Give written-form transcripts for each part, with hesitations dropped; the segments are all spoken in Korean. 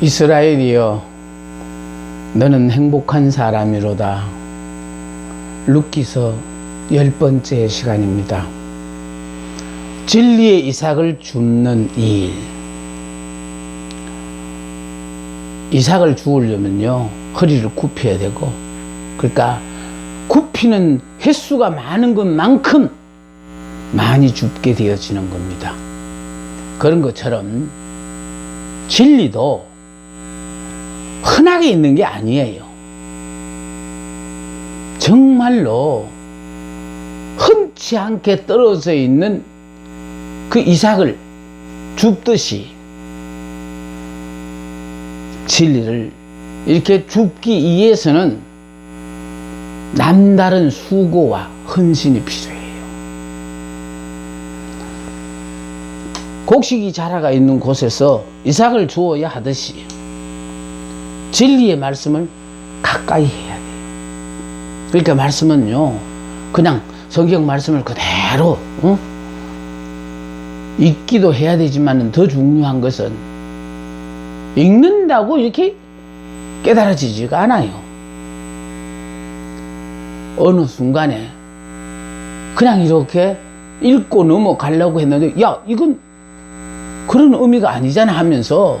이스라엘이여, 너는 행복한 사람이로다. 룻기서 10번째 시간입니다. 진리의 이삭을 줍는 일. 이삭을 죽으려면요, 허리를 굽혀야 되고, 그러니까 굽히는 횟수가 많은 것만큼 많이 줍게 되어지는 겁니다. 그런 것처럼 진리도 흔하게 있는 게 아니에요. 정말로 흔치 않게 떨어져 있는 그 이삭을 줍듯이 진리를 이렇게 줍기 위해서는 남다른 수고와 헌신이 필요해요. 곡식이 자라가 있는 곳에서 이삭을 주어야 하듯이 진리의 말씀을 가까이 해야 돼요. 그러니까 말씀은요, 그냥 성경 말씀을 그대로 읽기도 해야 되지만 더 중요한 것은 읽는다고 이렇게 깨달아지지가 않아요. 어느 순간에 그냥 이렇게 읽고 넘어가려고 했는데, 야, 이건 그런 의미가 아니잖아 하면서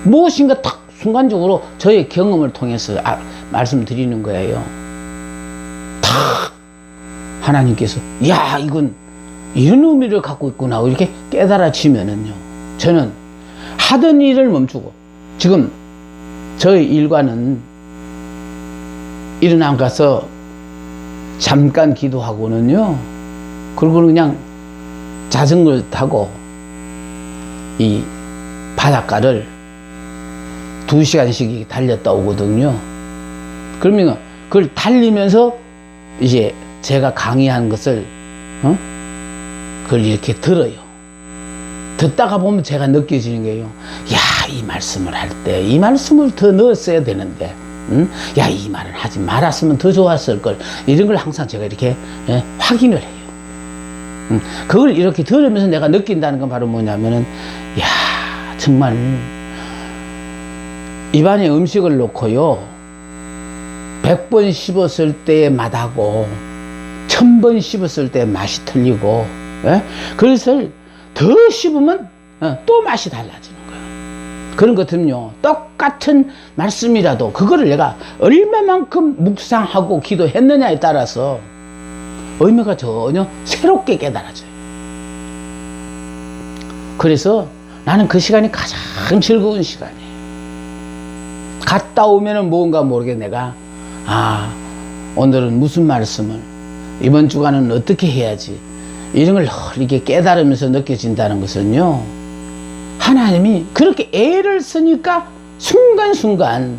무엇인가 탁 순간적으로 저의 경험을 통해서 말씀드리는 거예요. 탁 하나님께서, 야, 이건 이런 의미를 갖고 있구나 이렇게 깨달아지면은요, 저는 하던 일을 멈추고, 지금 저의 일과는 일어나 가서 잠깐 기도하고는요, 그리고 그냥 자전거를 타고 이 바닷가를 2시간씩 달렸다 오거든요. 그러면 그걸 달리면서 이제 제가 강의한 것을 그걸 이렇게 들어요. 듣다가 보면 제가 느껴지는 거예요. 야, 이 말씀을 할 때 이 말씀을 더 넣었어야 되는데, 야, 이 말을 하지 말았으면 더 좋았을 걸. 이런 걸 항상 제가 이렇게 확인을 해요. 그걸 이렇게 들으면서 내가 느낀다는 건 바로 뭐냐면은, 야, 정말 입안에 음식을 놓고요, 100번 씹었을 때의 맛하고 1000번 씹었을 때의 맛이 틀리고, 그것을 더 씹으면 또 맛이 달라지는 거예요. 그런 것은요, 똑같은 말씀이라도 그거를 내가 얼마만큼 묵상하고 기도했느냐에 따라서 의미가 전혀 새롭게 깨달아져요. 그래서 나는 그 시간이 가장 즐거운 시간이에요. 갔다 오면은 뭔가 모르게 내가, 오늘은 무슨 말씀을, 이번 주간은 어떻게 해야지, 이런 걸 이렇게 깨달으면서 느껴진다는 것은요, 하나님이 그렇게 애를 쓰니까 순간순간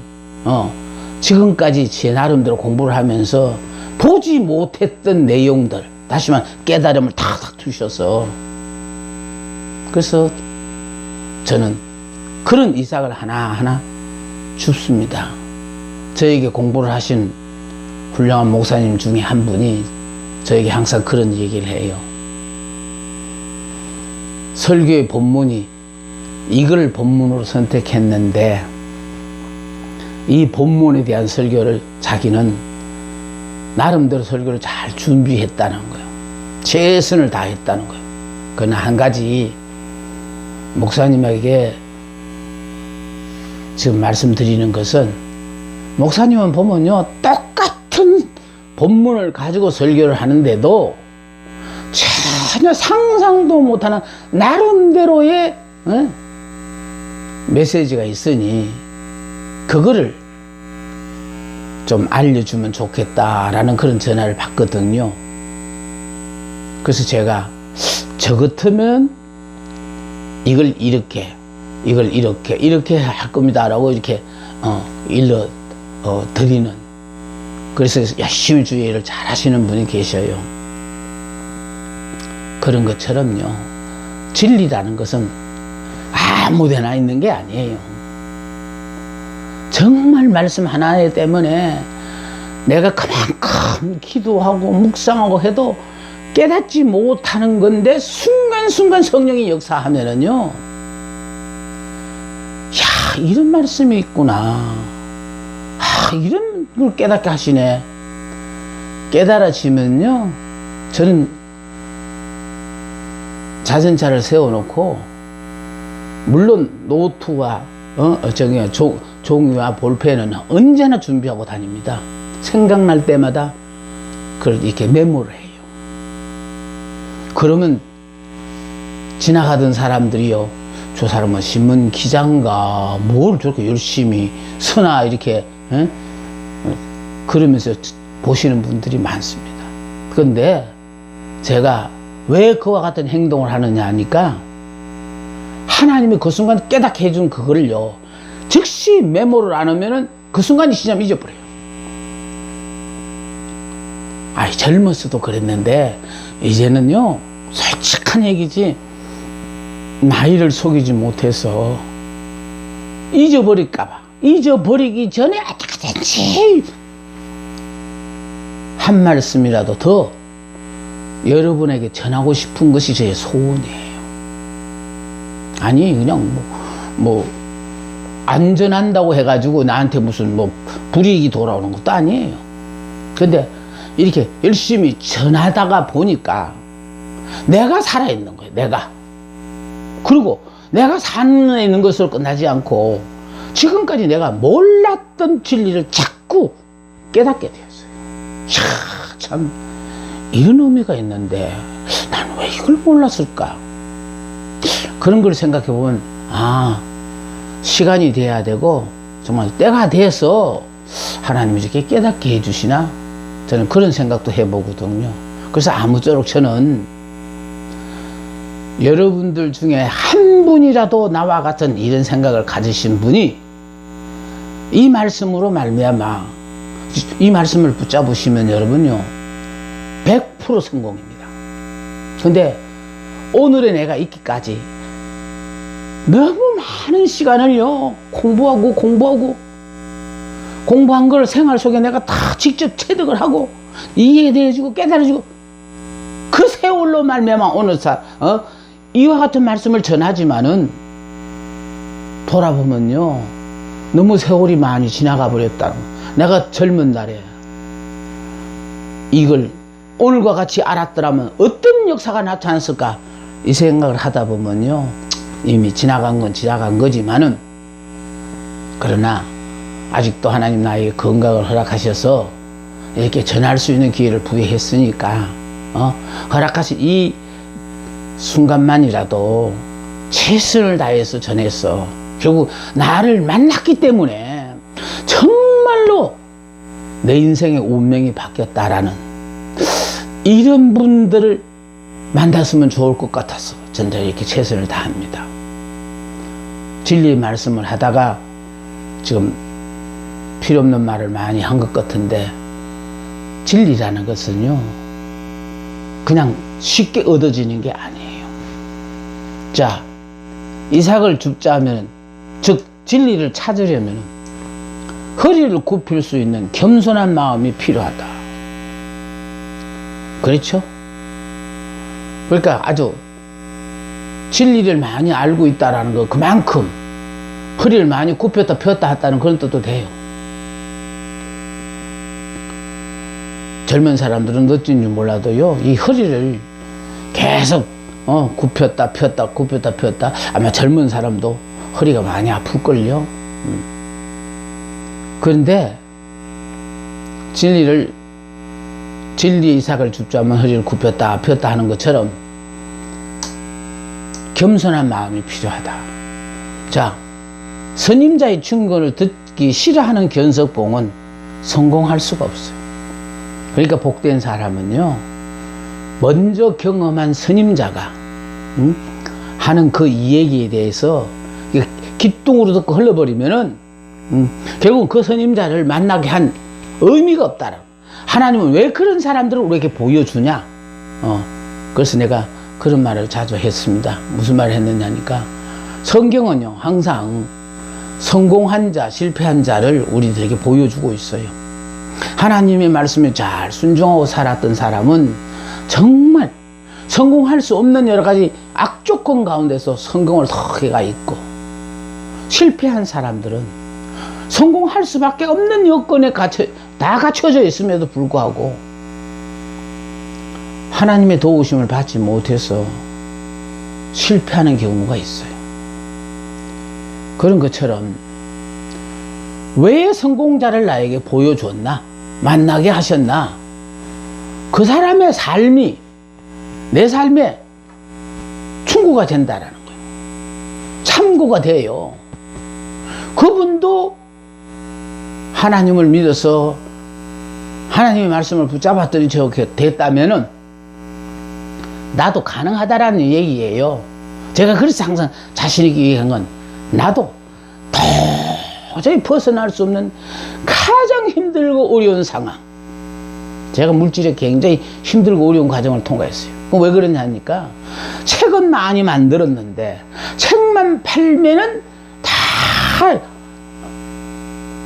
지금까지 제 나름대로 공부를 하면서 보지 못했던 내용들, 다시 말해 깨달음을 탁탁 주셔서, 그래서 저는 그런 이삭을 하나하나 줍습니다. 저에게 공부를 하신 훌륭한 목사님 중에 한 분이 저에게 항상 그런 얘기를 해요. 설교의 본문이 이걸 본문으로 선택했는데, 이 본문에 대한 설교를 자기는 나름대로 설교를 잘 준비했다는 거예요. 최선을 다했다는 거예요. 그러나 한 가지 목사님에게 지금 말씀드리는 것은, 목사님은 보면요, 똑같은 본문을 가지고 설교를 하는데도 전혀 상상도 못하는 나름대로의 메시지가 있으니 그거를 좀 알려주면 좋겠다라는 그런 전화를 받거든요. 그래서 제가 저 같으면 이걸 이렇게 할 겁니다 라고 이렇게 일러 드리는, 그래서 열심히 주의를 잘 하시는 분이 계셔요. 그런 것처럼요, 진리라는 것은 아무데나 있는 게 아니에요. 정말 말씀 하나 때문에 내가 그만큼 기도하고 묵상하고 해도 깨닫지 못하는 건데, 순간순간 성령이 역사하면은요, 야, 이런 말씀이 있구나. 이런 걸 깨닫게 하시네. 깨달아지면요, 저는 자전차를 세워놓고, 물론 노트와 종이와 볼펜은 언제나 준비하고 다닙니다. 생각날 때마다 그걸 이렇게 메모를 해요. 그러면 지나가던 사람들이요, 저 사람은 신문 기자인가 뭘 저렇게 열심히 쓰나 이렇게 그러면서 보시는 분들이 많습니다. 그런데 제가 왜 그와 같은 행동을 하느냐 하니까, 하나님이 그 순간 깨닫게 해준 그거를요, 즉시 메모를 안 하면은 그 순간이 지나면 잊어버려요. 젊었어도 그랬는데 이제는요, 솔직한 얘기지, 나이를 속이지 못해서 잊어버릴까봐, 잊어버리기 전에 어떻게든지 한 말씀이라도 더 여러분에게 전하고 싶은 것이 제 소원이에요. 아니 그냥 안전한다고 해가지고 나한테 무슨 불이익이 돌아오는 것도 아니에요. 근데 이렇게 열심히 전하다가 보니까 내가 살아있는 거예요. 내가. 그리고 내가 살아있는 것으로 끝나지 않고 지금까지 내가 몰랐던 진리를 자꾸 깨닫게 되었어요. 참 이런 의미가 있는데 난 왜 이걸 몰랐을까? 그런 걸 생각해 보면, 시간이 돼야 되고 정말 때가 돼서 하나님이 이렇게 깨닫게 해주시나? 저는 그런 생각도 해보거든요. 그래서 아무쪼록 저는 여러분들 중에 한 분이라도 나와 같은 이런 생각을 가지신 분이 이 말씀으로 말미암아 이 말씀을 붙잡으시면 여러분요 100% 성공입니다. 근데 오늘의 내가 있기까지 너무 많은 시간을요 공부한 걸 생활 속에 내가 다 직접 체득을 하고 이해해주고 깨달아주고 그 세월로 말미암아 오늘 이와 같은 말씀을 전하지만은 돌아보면요 너무 세월이 많이 지나가 버렸다는 거. 내가 젊은 날에 이걸 오늘과 같이 알았더라면 어떤 역사가 나타났을까 이 생각을 하다 보면요 이미 지나간 건 지나간 거지만은 그러나 아직도 하나님 나에게 건강을 허락하셔서 이렇게 전할 수 있는 기회를 부여했으니까 허락하신 이 순간만이라도 최선을 다해서 전했어. 결국 나를 만났기 때문에 정말로 내 인생의 운명이 바뀌었다라는 이런 분들을 만났으면 좋을 것 같아서 저는 이렇게 최선을 다합니다. 진리의 말씀을 하다가 지금 필요 없는 말을 많이 한 것 같은데 진리라는 것은요 그냥 쉽게 얻어지는 게 아니에요. 자, 이삭을 줍자면 즉 진리를 찾으려면 허리를 굽힐 수 있는 겸손한 마음이 필요하다. 그렇죠? 그러니까 아주 진리를 많이 알고 있다라는 거 그만큼 허리를 많이 굽혔다 폈다 했다는 그런 뜻도 돼요. 젊은 사람들은 어쩐지 몰라도요 이 허리를 계속 굽혔다 폈다 굽혔다 폈다 아마 젊은 사람도 허리가 많이 아플걸요. 그런데 진리의 이삭을 줍자면 허리를 굽혔다 폈다 하는 것처럼 겸손한 마음이 필요하다. 자, 선임자의 증거를 듣기 싫어하는 견석봉은 성공할 수가 없어요. 그러니까 복된 사람은요 먼저 경험한 선임자가 하는 그 이야기에 대해서 기뚱으로 듣고 흘러버리면은 결국 그 선임자를 만나게 한 의미가 없다라고. 하나님은 왜 그런 사람들을 우리에게 보여주냐? 그래서 내가 그런 말을 자주 했습니다. 무슨 말을 했느냐니까 성경은요 항상 성공한 자, 실패한 자를 우리들에게 보여주고 있어요. 하나님의 말씀에 잘 순종하고 살았던 사람은 정말 성공할 수 없는 여러 가지 악조건 가운데서 성공을 더 해가 있고 실패한 사람들은 성공할 수밖에 없는 여건에 다 갖춰져 있음에도 불구하고 하나님의 도우심을 받지 못해서 실패하는 경우가 있어요. 그런 것처럼 왜 성공자를 나에게 보여줬나? 만나게 하셨나? 그 사람의 삶이 내 삶에 충고가 된다라는 거예요. 참고가 돼요. 그분도 하나님을 믿어서 하나님의 말씀을 붙잡았더니 저렇게 됐다면은 나도 가능하다라는 얘기예요. 제가 그래서 항상 자신있게 얘기한 건 나도 도저히 벗어날 수 없는 가장 힘들고 어려운 상황, 제가 물질에 굉장히 힘들고 어려운 과정을 통과했어요. 왜 그러냐니까 책은 많이 만들었는데 책만 팔면은 다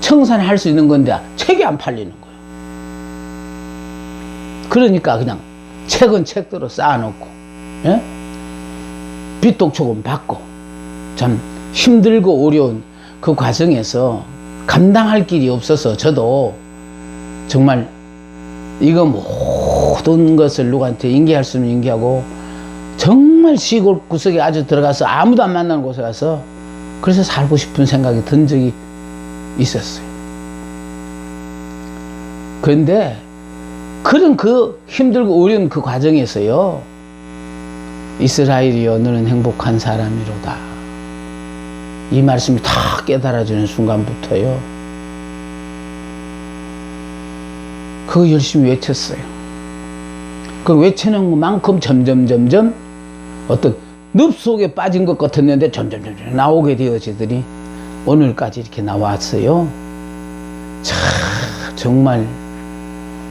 청산할 수 있는 건데 책이 안 팔리는 거예요. 그러니까 그냥 책은 책대로 쌓아놓고, 예? 빚독촉은 받고, 참 힘들고 어려운 그 과정에서 감당할 길이 없어서 저도 정말 이거 모든 것을 누구한테 인계할 수는 인계하고 정말 시골 구석에 아주 들어가서 아무도 안 만나는 곳에 가서 그래서 살고 싶은 생각이 든 적이 있었어요. 그런데 그런 그 힘들고 어려운 그 과정에서요, 이스라엘이여 너는 행복한 사람이로다, 이 말씀이 다 깨달아지는 순간부터요, 그거 열심히 외쳤어요. 그 외치는 것만큼 점점 어떤 늪 속에 빠진 것 같았는데 점점 나오게 되어지더니 오늘까지 이렇게 나왔어요. 참 정말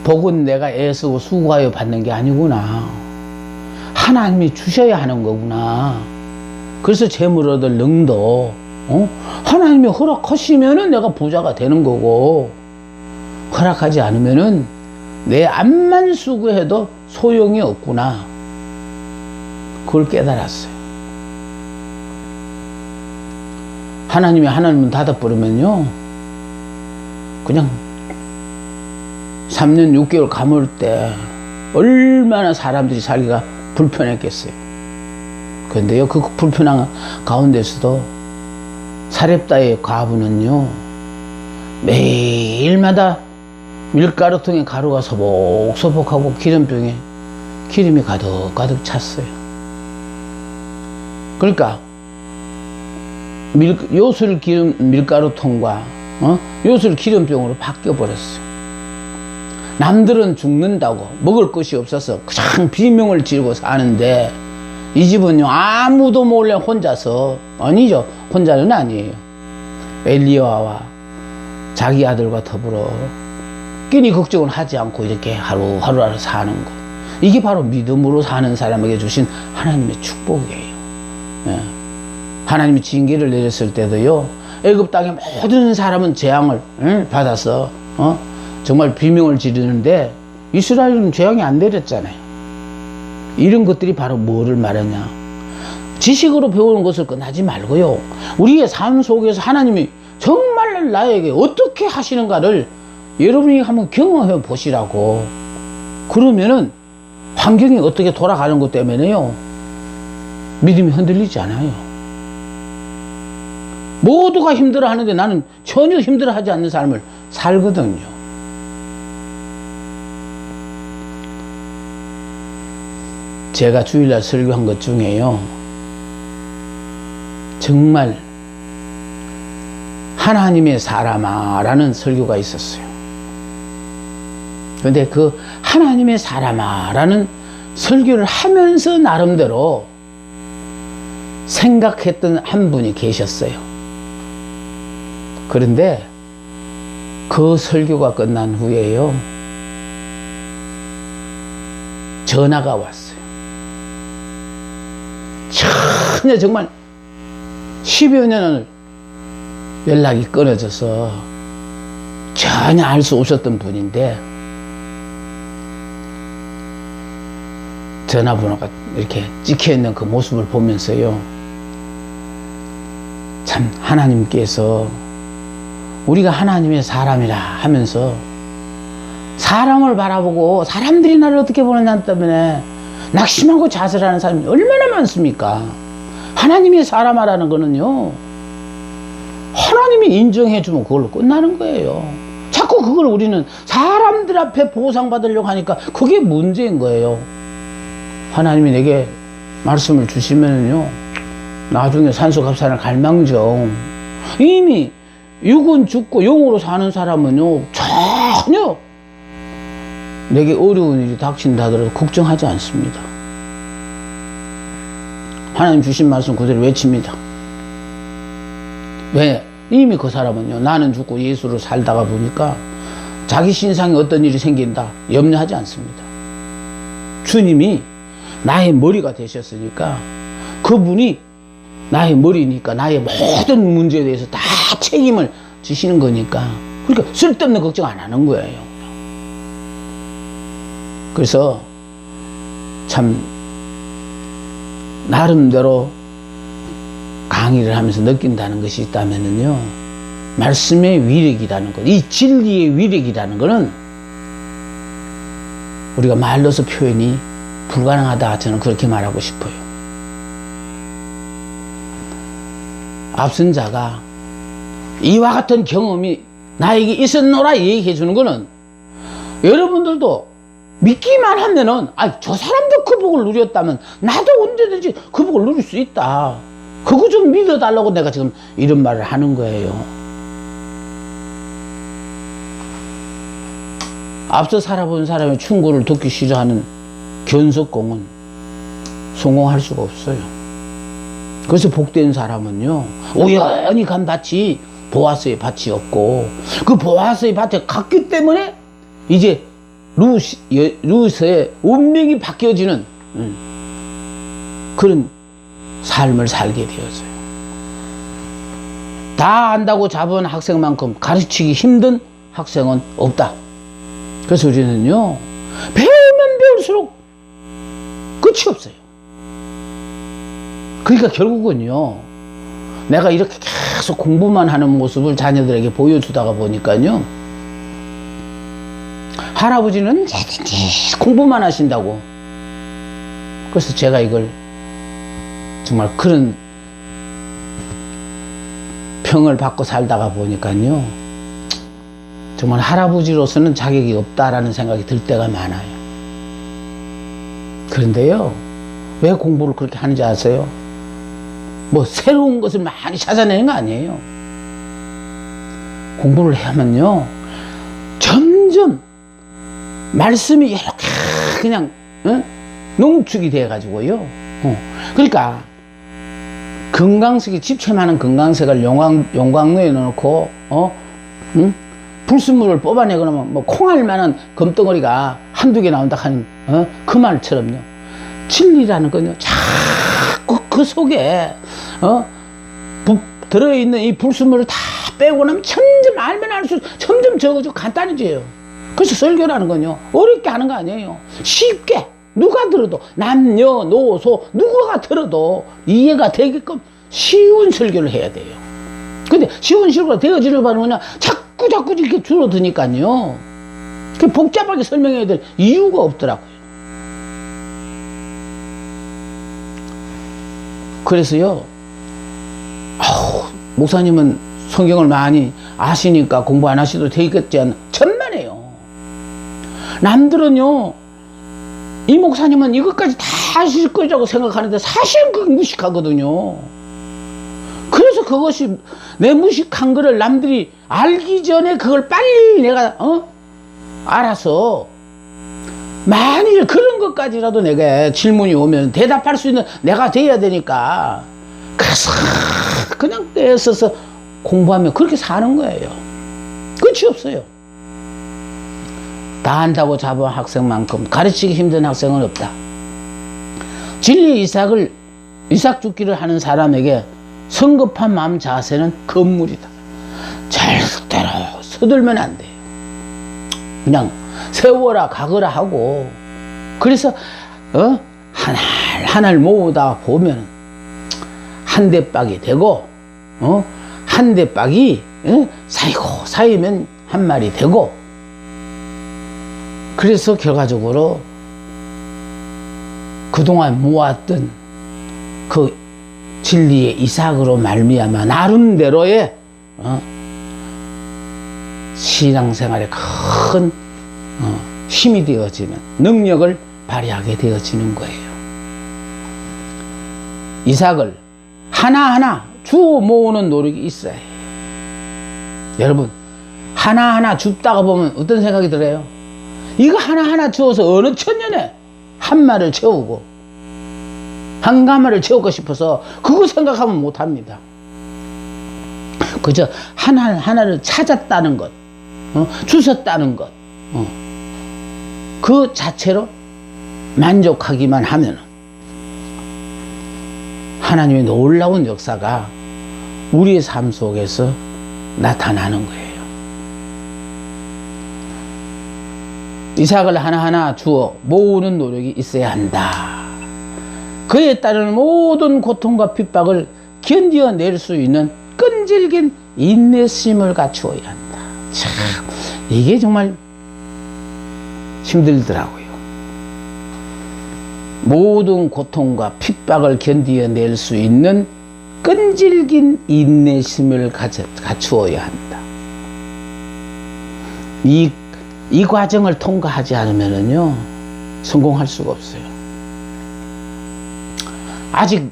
복은 내가 애쓰고 수고하여 받는 게 아니구나, 하나님이 주셔야 하는 거구나. 그래서 재물 얻을 능도 하나님이 허락하시면은 내가 부자가 되는 거고, 허락하지 않으면은 내 암만 수고해도 소용이 없구나, 그걸 깨달았어요. 하나님이 하나님은 닫아버리면요, 그냥 3년 6개월 감을 때 얼마나 사람들이 살기가 불편했겠어요. 그런데요, 그 불편한 가운데서도 사렙다의 과부는요, 매일마다 밀가루통에 가루가 소복소복하고 기름병에 기름이 가득가득 찼어요. 그러니까 요술 밀가루통과 요술 기름병으로 바뀌어버렸어요. 남들은 죽는다고 먹을 것이 없어서 그냥 비명을 지르고 사는데 이 집은요, 아무도 몰래 혼자서, 아니죠, 혼자는 아니에요, 엘리야와 자기 아들과 더불어 끼니 걱정을 하지 않고 이렇게 하루하루 사는 것, 이게 바로 믿음으로 사는 사람에게 주신 하나님의 축복이에요. 예. 하나님이 징계를 내렸을 때도요, 애굽 땅의 모든 사람은 재앙을 받아서 정말 비명을 지르는데 이스라엘은 재앙이 안 내렸잖아요. 이런 것들이 바로 뭐를 말하냐, 지식으로 배우는 것을 끝나지 말고요, 우리의 삶 속에서 하나님이 정말 나에게 어떻게 하시는가를 여러분이 한번 경험해 보시라고. 그러면은 환경이 어떻게 돌아가는 것 때문에요, 믿음이 흔들리지 않아요. 모두가 힘들어하는데 나는 전혀 힘들어하지 않는 삶을 살거든요. 제가 주일날 설교한 것 중에요, 정말 하나님의 사람아 라는 설교가 있었어요. 그런데 그 하나님의 사람아 라는 설교를 하면서 나름대로 생각했던 한 분이 계셨어요. 그런데 그 설교가 끝난 후에요, 전화가 왔어요. 전혀 정말 10여 년을 연락이 끊어져서 전혀 알 수 없었던 분인데 전화번호가 이렇게 찍혀있는 그 모습을 보면서요, 참 하나님께서 우리가 하나님의 사람이라 하면서 사람을 바라보고 사람들이 나를 어떻게 보느냐 때문에 낙심하고 좌절하는 사람이 얼마나 많습니까? 하나님의 사람이라는 거는요, 하나님이 인정해주면 그걸로 끝나는 거예요. 자꾸 그걸 우리는 사람들 앞에 보상받으려고 하니까 그게 문제인 거예요. 하나님이 내게 말씀을 주시면요, 나중에 산소갑산을 갈망정 이미 육은 죽고 영으로 사는 사람은요, 전혀 내게 어려운 일이 닥친다 하더라도 걱정하지 않습니다. 하나님 주신 말씀 그대로 외칩니다. 왜? 이미 그 사람은요, 나는 죽고 예수로 살다가 보니까 자기 신상에 어떤 일이 생긴다 염려하지 않습니다. 주님이 나의 머리가 되셨으니까, 그분이 나의 머리니까 나의 모든 문제에 대해서 다 책임을 지시는 거니까, 그러니까 쓸데없는 걱정 안 하는 거예요. 그래서 참 나름대로 강의를 하면서 느낀다는 것이 있다면요, 말씀의 위력이라는 것, 이 진리의 위력이라는 것은 우리가 말로서 표현이 불가능하다, 저는 그렇게 말하고 싶어요. 앞선 자가 이와 같은 경험이 나에게 있었노라 얘기해 주는 거는, 여러분들도 믿기만 하면은, 저 사람도 그 복을 누렸다면 나도 언제든지 그 복을 누릴 수 있다, 그거 좀 믿어달라고 내가 지금 이런 말을 하는 거예요. 앞서 살아본 사람의 충고를 듣기 싫어하는 견석공은 성공할 수가 없어요. 그래서 복된 사람은요, 우연히 간 밭이 보아스의 밭이 없고, 그 보아스의 밭에 갔기 때문에 이제 루스의 운명이 바뀌어지는 그런 삶을 살게 되었어요. 다 안다고 잡은 학생만큼 가르치기 힘든 학생은 없다. 그래서 우리는요, 배우면 배울수록 끝이 없어요. 그러니까 결국은요, 내가 이렇게 계속 공부만 하는 모습을 자녀들에게 보여주다가 보니까요, 할아버지는 공부만 하신다고. 그래서 제가 이걸 정말 그런 평을 받고 살다가 보니까요, 정말 할아버지로서는 자격이 없다라는 생각이 들 때가 많아요. 그런데요, 왜 공부를 그렇게 하는지 아세요? 뭐 새로운 것을 많이 찾아내는 거 아니에요. 공부를 하면요, 점점 말씀이 이렇게 그냥 농축이 돼 가지고요. 그러니까 금강석이 집채만한 금강석을 용광로에 넣어놓고 불순물을 뽑아내 그러면 뭐 콩알 만한 금덩어리가 한두 개 나온다 하는 그 말처럼요, 진리라는 건요, 자꾸 그 속에 들어있는 이 불순물을 다 빼고 나면 점점 알면 알수록 점점 적어지고 간단해져요. 그래서 설교라는 건요, 어렵게 하는 거 아니에요. 쉽게 누가 들어도, 남녀노소 누구가 들어도 이해가 되게끔 쉬운 설교를 해야 돼요. 근데 쉬운 설교가 되어지는 바는 그냥 자꾸 이렇게 줄어드니까요, 복잡하게 설명해야 될 이유가 없더라고요. 그래서요, 목사님은 성경을 많이 아시니까 공부 안 하셔도 되겠지 않나, 천만에요. 남들은요, 이 목사님은 이것까지 다 하실 거라고 생각하는데 사실은 그게 무식하거든요. 그래서 그것이 내 무식한 거를 남들이 알기 전에 그걸 빨리 내가 알아서, 만일 그런 것까지라도 내가 질문이 오면 대답할 수 있는 내가 돼야 되니까, 그래서 그냥 떼써서 공부하면 그렇게 사는 거예요. 끝이 없어요. 다 안다고 잡은 학생만큼 가르치기 힘든 학생은 없다. 진리 이삭 죽기를 하는 사람에게 성급한 마음 자세는 건물이다. 절대로 서둘면 안 돼요. 그냥 세워라 가거라 하고, 그래서 한 알 모으다 보면 한 대박이 되고, 한 대박이 사이고 사이면 한 마리 되고, 그래서 결과적으로 그동안 모았던 그 진리의 이삭으로 말미암아 나름대로의 신앙생활에 큰 힘이 되어지는 능력을 발휘하게 되어지는 거예요. 이삭을 하나하나 주워 모으는 노력이 있어야 해요. 여러분, 하나하나 줍다가 보면 어떤 생각이 들어요? 이거 하나하나 주워서 어느 천년에 한 말을 채우고 한 가마를 채우고 싶어서 그거 생각하면 못합니다. 그저 하나를 찾았다는 것, 주웠다는 것, 그 자체로 만족하기만 하면 하나님의 놀라운 역사가 우리의 삶 속에서 나타나는 거예요. 이삭을 하나하나 주어 모으는 노력이 있어야 한다. 그에 따른 모든 고통과 핍박을 견뎌낼 수 있는 끈질긴 인내심을 갖추어야 한다. 참, 이게 정말 힘들더라고요. 모든 고통과 핍박을 견뎌낼 수 있는 끈질긴 인내심을 갖추어야 한다. 이 과정을 통과하지 않으면요, 성공할 수가 없어요. 아직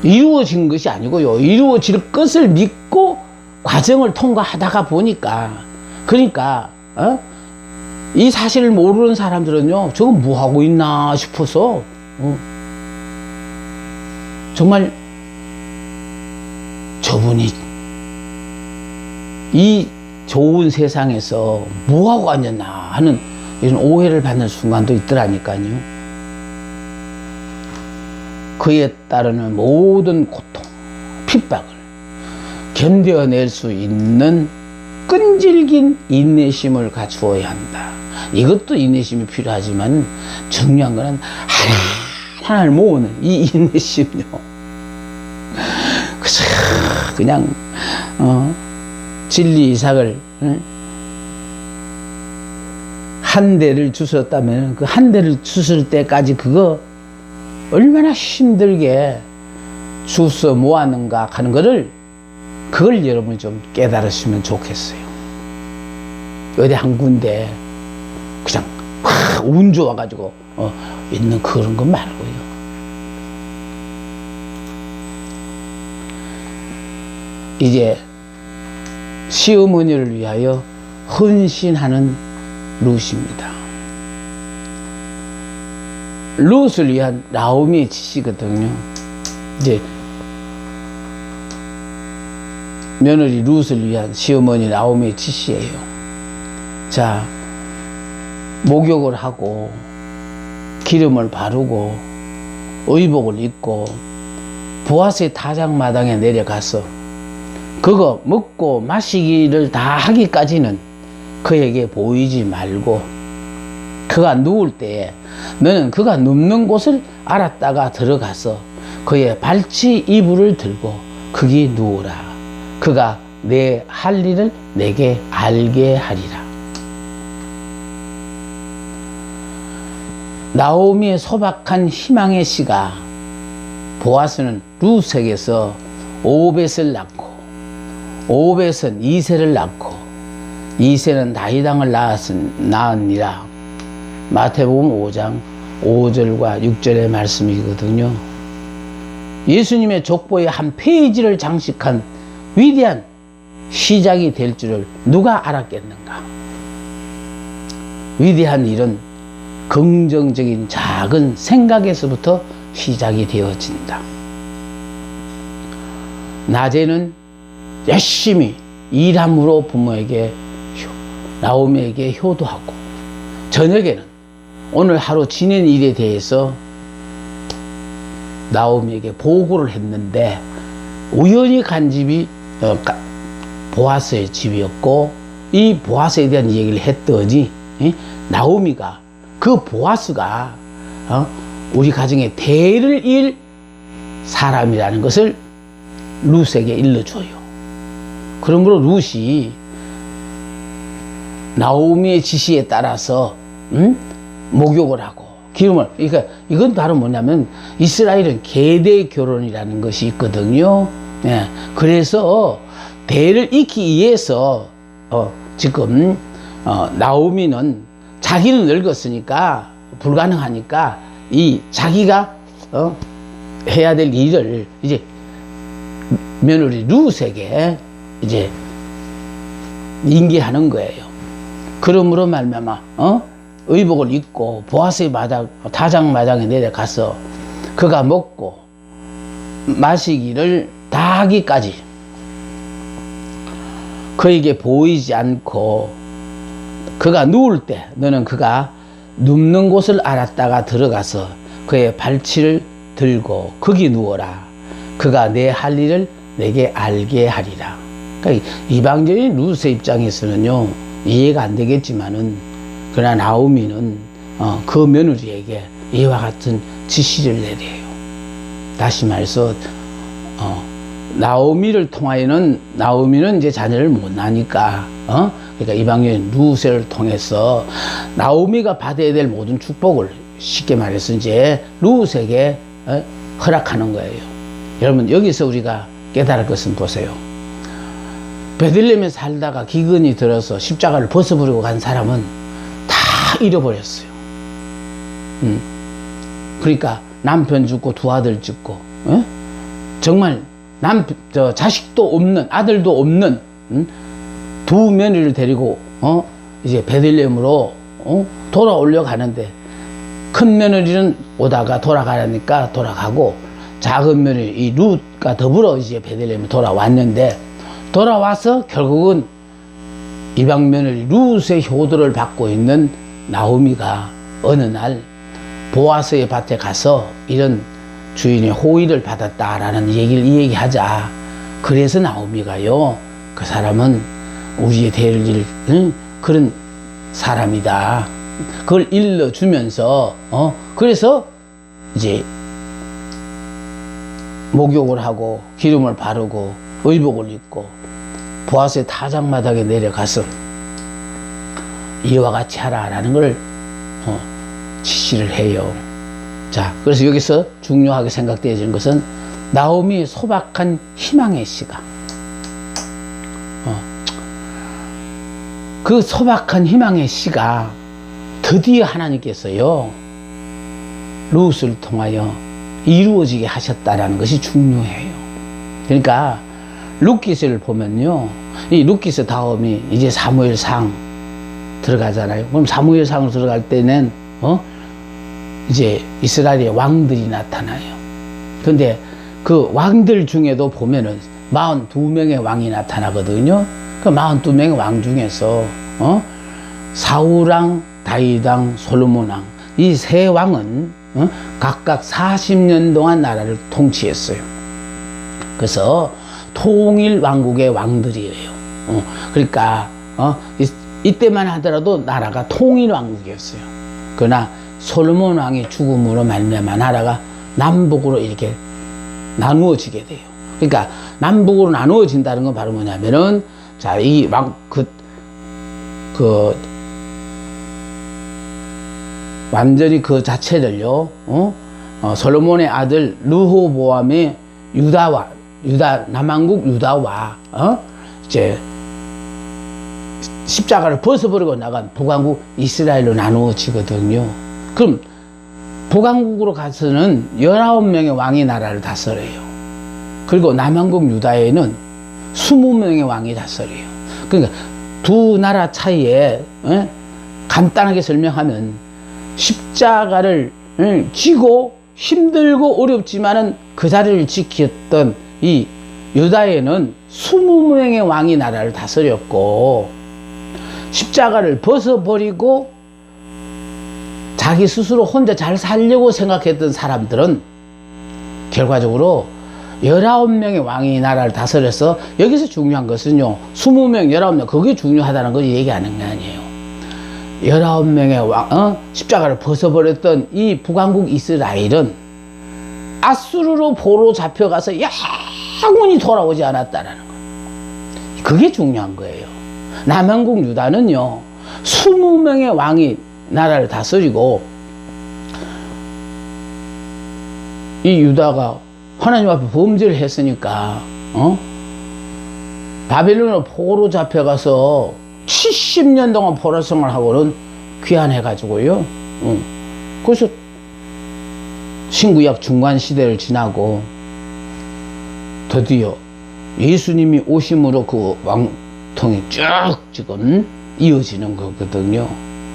이루어진 것이 아니고요, 이루어질 것을 믿고 과정을 통과하다가 보니까, 그러니까 이 사실을 모르는 사람들은요, 저건 뭐 하고 있나 싶어서 정말 저분이 이 좋은 세상에서 뭐 하고 앉았나 하는 이런 오해를 받는 순간도 있더라니까요. 그에 따르는 모든 고통, 핍박을 견뎌낼 수 있는 끈질긴 인내심을 갖추어야 한다. 이것도 인내심이 필요하지만 중요한 것은 하나를 모으는 이 인내심요. 그냥 진리 이삭을 한 대를 주셨다면 그 한 대를 주실 때까지 그거 얼마나 힘들게 주워 모았는가 하는 거를, 그걸 여러분이 좀 깨달으시면 좋겠어요. 어디 한 군데 그냥 운 좋아가지고 있는 그런 거 말고요. 이제 시어머니를 위하여 헌신하는 룻입니다. 룻을 위한 나오미의 지시거든요. 이제 며느리 룻을 위한 시어머니 나오미의 지시예요. 자, 목욕을 하고 기름을 바르고 의복을 입고 보아스의 타작마당에 내려가서 그거 먹고 마시기를 다 하기까지는 그에게 보이지 말고, 그가 누울 때에 너는 그가 눕는 곳을 알았다가 들어가서 그의 발치 이불을 들고 거기 누우라. 그가 내 할 일을 내게 알게 하리라. 나오미의 소박한 희망의 씨가 보아스는 룻에게서 오벳을 낳고, 오벳은 이새를 낳고, 이새는 다윗왕을 낳으니라. 마태복음 5장 5절과 6절의 말씀이거든요. 예수님의 족보의 한 페이지를 장식한 위대한 시작이 될 줄을 누가 알았겠는가. 위대한 일은 긍정적인 작은 생각에서부터 시작이 되어진다. 낮에는 열심히 일함으로 부모에게, 나오미에게 효도하고, 저녁에는 오늘 하루 지낸 일에 대해서 나오미에게 보고를 했는데 우연히 간 집이 보아스의 집이었고, 이 보아스에 대한 얘기를 했더니 나오미가 그 보아스가 우리 가정에 대를 이을 사람이라는 것을 룻에게 일러줘요. 그러므로 룻이 나오미의 지시에 따라서 목욕을 하고 기름을, 그러니까 이건 바로 뭐냐면 이스라엘은 계대 결혼이라는 것이 있거든요. 예. 그래서 대를 잇기 위해서 지금 나오미는 자기는 늙었으니까 불가능하니까 이 자기가 해야 될 일을 이제 며느리 룻에게 이제 인계하는 거예요. 그러므로 말미암아 의복을 입고 보아스의 타작마당에 내려가서 그가 먹고 마시기를 다 하기까지 그에게 보이지 않고 그가 누울 때 너는 그가 눕는 곳을 알았다가 들어가서 그의 발치를 들고 거기 누워라. 그가 내 할 일을 내게 알게 하리라. 그러니까 이방적인 룻의 입장에서는요 이해가 안 되겠지만은 그러나 나오미는 그 며느리에게 이와 같은 지시를 내려요. 다시 말해서 나오미를 통하여는 나오미는 이제 자녀를 못 낳으니까 그러니까 이방인 룻을 통해서 나오미가 받아야 될 모든 축복을 쉽게 말해서 이제 룻에게 허락하는 거예요. 여러분 여기서 우리가 깨달을 것은 보세요. 베들레헴에 살다가 기근이 들어서 십자가를 벗어버리고 간 사람은 다 잃어버렸어요. 그러니까 남편 죽고 두 아들 죽고 정말 자식도 없는 아들도 없는 두 며느리를 데리고 이제 베들레헴으로 돌아오려고 하는데 큰 며느리는 오다가 돌아가니까 돌아가고 작은 며느리 이 룻과 더불어 이제 베들레헴에 돌아왔는데 돌아와서 결국은 이방 며느리 룻의 효도를 받고 있는 나오미가 어느 날 보아스의 밭에 가서 이런 주인의 호의를 받았다라는 얘기를 이야기하자. 그래서 나오미가요 그 사람은 우리의 대를 그런 사람이다. 그걸 일러주면서 그래서 이제 목욕을 하고 기름을 바르고 의복을 입고 보아스의 타작마당에 내려가서 이와 같이 하라라는 걸 지시를 해요. 자, 그래서 여기서 중요하게 생각되어지는 것은 나오미의 소박한 희망의 시가 그 소박한 희망의 시가 드디어 하나님께서요 룻을 통하여 이루어지게 하셨다라는 것이 중요해요. 그러니까 룻기서를 보면요 이 룻기서 다음이 이제 사무엘상 들어가잖아요. 그럼 사무엘상으로 들어갈 때는 이제 이스라엘의 왕들이 나타나요. 근데 그 왕들 중에도 보면은 42명의 왕이 나타나거든요. 그 42명의 왕 중에서 사울왕, 다윗왕, 솔로몬왕 이 세 왕은 각각 40년 동안 나라를 통치했어요. 그래서 통일 왕국의 왕들이에요. 그러니까 이때만 하더라도 나라가 통일 왕국이었어요. 그러나 솔로몬 왕의 죽음으로 말미암아 나라가 남북으로 이렇게 나누어지게 돼요. 그러니까 남북으로 나누어진다는 건 바로 뭐냐면은 자, 이 완전히 그 자체를요, 솔로몬의 아들 르호보암의 남한국 유다와, 이제, 십자가를 벗어버리고 나간 북왕국 이스라엘로 나누어지거든요. 그럼 북왕국으로 가서는 19명의 왕이 나라를 다스려요. 그리고 남한국 유다에는 20명의 왕이 다스려요. 그러니까 두 나라 차이에 간단하게 설명하면 십자가를 지고 힘들고 어렵지만은 그 자리를 지켰던 이 유다에는 20명의 왕이 나라를 다스렸고 십자가를 벗어버리고 자기 스스로 혼자 잘 살려고 생각했던 사람들은 결과적으로 19명의 왕이 나라를 다스려서 여기서 중요한 것은요 20명, 19명 그게 중요하다는 걸 얘기하는 게 아니에요. 19명의 왕, 십자가를 벗어버렸던 이 북왕국 이스라엘은 아수르로 포로 잡혀가서 영원히 돌아오지 않았다라는 거. 그게 중요한 거예요. 남한국 유다는요, 20명의 왕이 나라를 다스리고, 이 유다가 하나님 앞에 범죄를 했으니까, 바벨론으로 포로로 잡혀가서 70년 동안 포로 생활하고는 귀환해가지고요. 그래서 신구약 중간 시대를 지나고 드디어 예수님이 오심으로 그 왕통이 쭉 지금 이어지는 거거든요.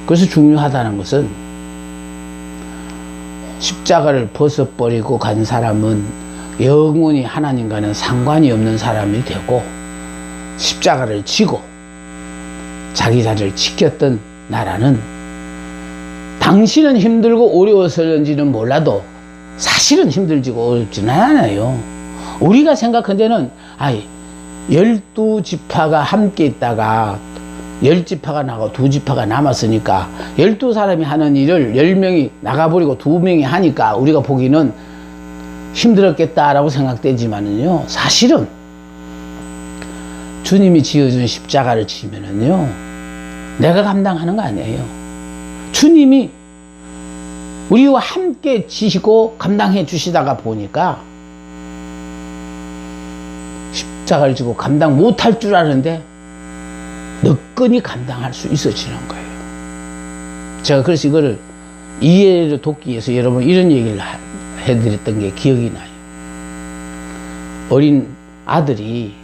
그래서 중요하다는 것은 십자가를 벗어버리고 간 사람은 영원히 하나님과는 상관이 없는 사람이 되고, 십자가를 지고 자기 자리를 지켰던 나라는 당신은 힘들고 어려워서인지는 몰라도 사실은 힘들지고 어렵지는 않아요. 우리가 생각한 데는 12지파가 함께 있다가 10지파가 나가고 2지파가 남았으니까 12사람이 하는 일을 10명이 나가버리고 2명이 하니까 우리가 보기는 힘들었겠다라고 생각되지만은요, 사실은 주님이 지어준 십자가를 지면은요, 내가 감당하는 거 아니에요. 주님이 우리와 함께 지시고 감당해 주시다가 보니까 십자가를 지고 감당 못할 줄 아는데 너끈히 감당할 수 있어지는 거예요. 제가 그래서 이거를 이해를 돕기 위해서 여러분 이런 얘기를 해드렸던 게 기억이 나요. 어린 아들이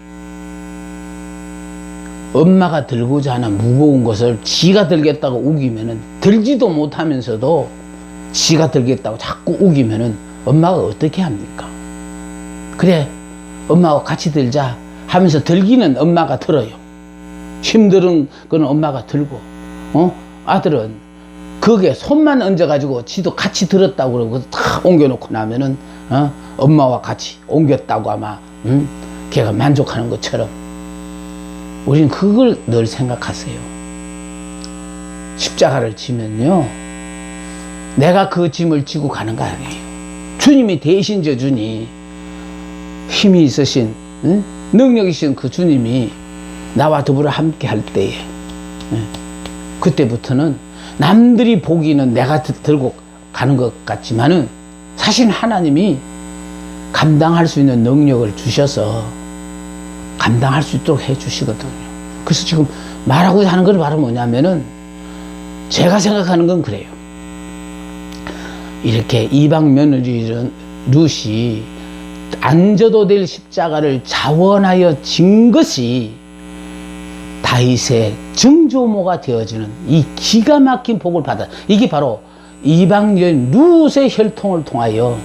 엄마가 들고자 하는 무거운 것을 지가 들겠다고 우기면은, 들지도 못하면서도 지가 들겠다고 자꾸 우기면은 엄마가 어떻게 합니까? 그래, 엄마하고 같이 들자 하면서 들기는 엄마가 들어요. 힘든 건 엄마가 들고, 아들은 그게 손만 얹어가지고 지도 같이 들었다고 그러고 다 옮겨놓고 나면은, 엄마와 같이 옮겼다고 아마, 걔가 만족하는 것처럼 우리는 그걸 늘 생각하세요. 십자가를 지면요, 내가 그 짐을 지고 가는 거 아니에요. 주님이 대신 져주니, 힘이 있으신, 능력이 있으신 그 주님이 나와 더불어 함께 할 때에, 그때부터는 남들이 보기는 내가 들고 가는 것 같지만은 사실 하나님이 감당할 수 있는 능력을 주셔서 감당할 수 있도록 해 주시거든요. 그래서 지금 말하고자 하는 건 바로 뭐냐면은, 제가 생각하는 건 그래요. 이렇게 이방 며느리 룻이 안 져도 될 십자가를 자원하여 진 것이 다윗의 증조모가 되어지는 이 기가 막힌 복을 받아. 이게 바로 이방 여인 룻의 혈통을 통하여